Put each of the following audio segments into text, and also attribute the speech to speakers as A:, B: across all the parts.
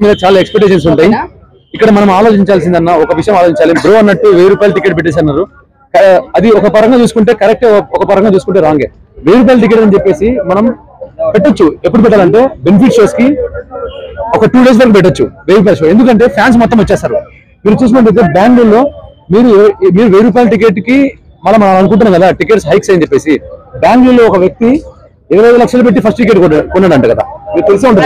A: మీద చాలా ఎక్స్పెక్టేషన్స్ ఉంటాయి. ఇక్కడ మనం ఆలోచించాల్సిందన్న ఒక విషయం ఆలోచించాలి. బ్రో అన్నట్టు 1000 రూపాయలు టికెట్ పెట్టేసి అన్నారు. అది ఒక పరంగా చూసుకుంటే కరెక్ట్, ఒక పరంగా చూసుకుంటే రాంగే. 1000 రూపాయల టికెట్ అని చెప్పేసి మనం పెట్టొచ్చు. ఎప్పుడు పెట్టాలంటే బెనిఫిట్ షోస్ కి ఒక 2 days వరకు పెట్టొచ్చు 1000 రూపాయల షో. ఎందుకంటే ఫ్యాన్స్ మొత్తం వచ్చేస్తారు. మీరు చూసుకుంటే బెంగళూరులో మీరు 1000 రూపాయల టికెట్ కి మనం అనుకుంటున్నాం కదా టికెట్స్ హైక్స్ అని చెప్పేసి. బెంగళూరులో ఒక వ్యక్తి 25 లక్షలు పెట్టి ఫస్ట్ టికెట్ కొన్నాడంట కదా, మీకు తెలిసే ఉంటుంది.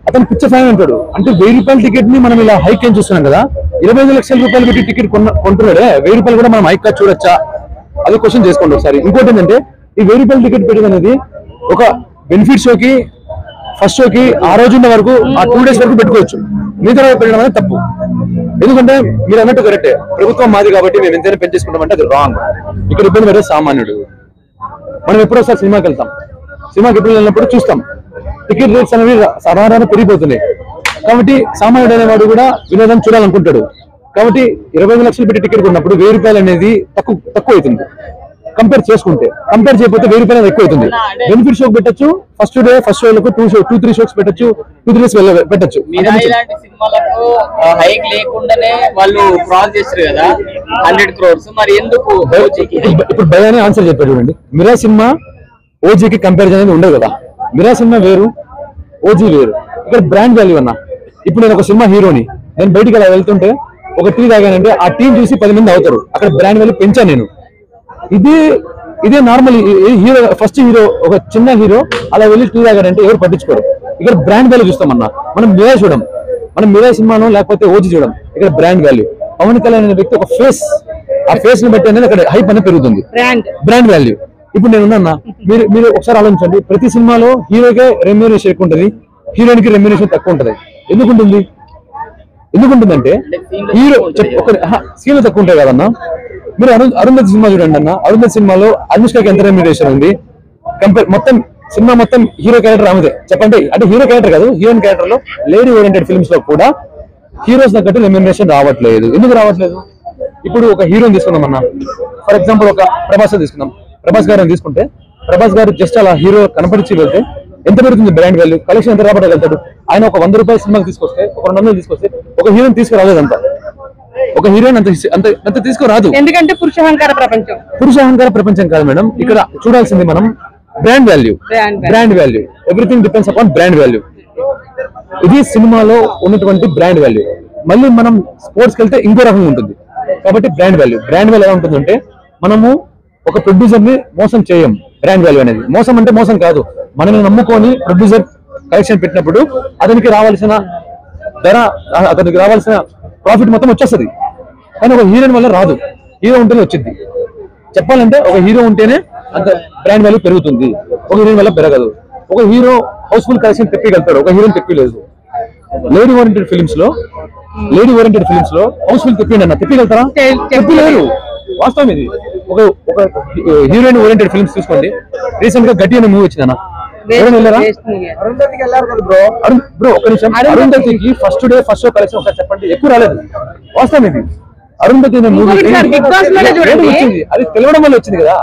A: అతను పిచ్చ ఫ్యాన్ అంటాడు. అంటే 1000 రూపాయల టికెట్ ని మనం ఇలా హైక్ అని చూస్తున్నాం కదా, 25 లక్షల రూపాయలు పెట్టి టికెట్ కొంటున్నాడే, 1000 రూపాయలు కూడా మనం హైక్ గా చూడొచ్చా? అది క్వశ్చన్ చేసుకోండి ఒకసారి. ఇంకోటి ఏంటంటే ఈ 1000 రూపాయల టికెట్ పెట్టడం అనేది ఒక బెనిఫిట్ షోకి ఫస్ట్ షోకి ఆ రోజు ఉన్న వరకు ఆ 2 days వరకు పెట్టుకోవచ్చు. మిగతా పెట్టడం అనేది తప్పు. ఎందుకంటే మీరు అన్నట్టు కరెక్టే, ప్రభుత్వం మాది కాబట్టి మేము ఎంతైనా పెంచేసుకుంటామంటే అది రాంగ్. ఇక్కడ ఇబ్బంది పడే సామాన్యుడు. మనం ఎప్పుడో ఒకసారి సినిమాకి వెళ్తాం, సినిమాకి ఎప్పుడు వెళ్ళినప్పుడు చూస్తాం టికెట్ రేట్స్ అనేవి సాధారణ పెరిగిపోతున్నాయి. కాబట్టి సామాన్యుడు అనేవాడు కూడా వినోదం చూడాలనుకుంటాడు. కాబట్టి 25 లక్షలు పెట్టి టికెట్ కొన్నప్పుడు 1000 రూపాయలు అనేది తక్కువ అవుతుంది కంపేర్ చేసుకుంటే. కంపేర్ చేయకపోతే 1000 రూపాయలు ఎక్కువ అవుతుంది. బెనిఫిట్ షోకి పెట్టచ్చు, ఫస్ట్ షోలకు 2-3 షోస్ పెట్టచ్చు, 2 days పెట్టచ్చు.
B: సినిమాలకు హైక్ లేకుండానే వాళ్ళు క్రాస్ చేస్తారు కదా 100 crores. మరి ఎందుకు
A: ఇప్పుడు భయానే ఆన్సర్ చెప్పాడు చూడండి. మిరా సినిమా ఓజీకి కంపారిజన్ అనేది ఉండదు కదా. మిరా సినిమా వేరు, ఓజీ వేరు. ఇక్కడ బ్రాండ్ వాల్యూ అన్న. ఇప్పుడు నేను ఒక సినిమా హీరోని, నేను బయటికి అలా వెళ్తుంటే ఒక టీ తాగానంటే ఆ టీం చూసి 10 మంది అవుతారు. అక్కడ బ్రాండ్ వాల్యూ పెంచాను నేను. ఇదే నార్మల్ హీరో, ఫస్ట్ హీరో ఒక చిన్న హీరో అలా వెళ్ళి టీ తాగాడంటే ఎవరు పట్టించుకోరు. ఇక్కడ బ్రాండ్ వాల్యూ చూస్తామన్నా. మనం మిరా చూడం, మనం మిరా సినిమాను లేకపోతే ఓజీ చూడం. ఇక్కడ బ్రాండ్ వాల్యూ. పవన్ కళ్యాణ్ అనే వ్యక్తి ఒక ఫేస్, ఆ ఫేస్ ని బట్టి అనేది అక్కడ హైప్ అనేది పెరుగుతుంది, బ్రాండ్ వాల్యూ. ఇప్పుడు నేను ఉన్నా, మీరు ఒకసారి ఆలోచించండి. ప్రతి సినిమాలో హీరోకే రెమ్యూనరేషన్ ఎక్కువ ఉంటుంది, హీరోయిన్ కి రెమ్యూనరేషన్ తక్కువ ఉంటుంది. ఎందుకుంటుందంటే హీరో సీన్లు తక్కువ ఉంటాయి కదన్నా. మీరు అరుంధతి సినిమా చూడండి అన్న. అరుంధతి సినిమాలో అనుష్కకి ఎంత రెమ్యూనరేషన్ ఉంది మొత్తం సినిమా మొత్తం హీరో క్యారెక్టర్ ఆమెదే చెప్పండి. అంటే హీరో క్యారెక్టర్ కాదు, హీరోయిన్ క్యారెక్టర్ లో లేడీ ఓరియంటెడ్ ఫిల్మ్స్ లో కూడా హీరోస్ తగ్గట్టు రెమ్యూనరేషన్ రావట్లేదు. ఎందుకు రావట్లేదు? ఇప్పుడు ఒక హీరోని తీసుకుందామన్నా, ఫర్ ఎగ్జాంపుల్ ఒక ప్రభాస్ తీసుకుందాం. ప్రభాస్ గారిని తీసుకుంటే ప్రభాస్ గారు జస్ట్ అలా హీరో కనపడిచి వెళ్తే ఎంత పెరుగుతుంది బ్రాండ్ వాల్యూ, కలెక్షన్ ఎంత రాబట్టగలుగుతాడు? ఆయన ఒక 100 రూపాయల సినిమాకి తీసుకొస్తే, ఒక 200 తీసుకొస్తే ఒక హీరోని తీసుకురాలేదంట. ఒక హీరోయిన్ అంత తీసుకురాదు.
C: ఎందుకంటే పురుషాహంకార
A: ప్రపంచం కాదు మేడం. ఇక్కడ చూడాల్సింది మనం brand value. Everything depends upon brand value. ఇది సినిమాలో ఉన్నటువంటి బ్రాండ్ వాల్యూ. మళ్ళీ మనం స్పోర్ట్స్కి వెళ్తే ఇంకో రకంగా ఉంటుంది. కాబట్టి బ్రాండ్ వాల్యూ ఎలా ఉంటుందంటే, మనము ఒక ప్రొడ్యూసర్ ని మోసం చేయం. బ్రాండ్ వాల్యూ అనేది మోసం అంటే మోసం కాదు. మనల్ని నమ్ముకొని ప్రొడ్యూసర్ కలెక్షన్ పెట్టినప్పుడు అతనికి రావాల్సిన ధర, అతనికి రావాల్సిన ప్రాఫిట్ మొత్తం వచ్చేస్తుంది. కానీ ఒక హీరోయిన్ వల్ల రాదు, హీరో ఉంటేనే వచ్చింది. చెప్పాలంటే ఒక హీరో ఉంటేనే అంత బ్రాండ్ వాల్యూ పెరుగుతుంది, ఒక హీరోయిన్ వల్ల పెరగదు. ఒక హీరో హౌస్ఫుల్ కలెక్షన్ తెప్పగలుగుతాడు, ఒక హీరోయిన్ తెప్పలేదు. లేడీ ఓరియంటెడ్ ఫిల్మ్స్ లో హౌస్ఫుల్ తెప్పగలుగుతారా? తెప్పలేదు. వాస్తవం ఇది. ఒక హీరోయిన్ ఓరియంటెడ్ ఫిల్మ్స్ తీసుకోండి. రీసెంట్ గా గట్టి అనే మూవీ వచ్చిందన్న. బ్రో ఒక నిమిషం. అరుంధతికి ఫస్ట్ షో కలెక్షన్ ఒకసారి చెప్పండి, ఎక్కువ రాలేదు. వాస్తవం ఇది. అరుంధతి అనే మూవీ వచ్చింది, అది తెలవడం వల్ల వచ్చింది కదా.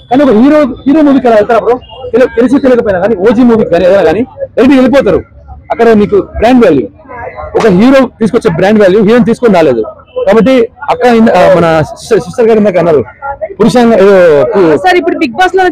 A: కానీ ఒక హీరో మూవీకి అలా వెళ్తారా బ్రో? తెలియకపోయినా కానీ ఓజీ మూవీకి కానీ ఏదైనా కానీ వెళ్ళిపోతారు. అక్కడ మీకు బ్రాండ్ వాల్యూ, ఒక హీరో తీసుకొచ్చే బ్రాండ్ వాల్యూ హీరోని తీసుకొని రాలేదు. కాబట్టి అక్క మన సిస్టర్ గారు ఇందాక అన్నారు పురుషంగా.
C: ఇప్పుడు బిగ్ బాస్ లో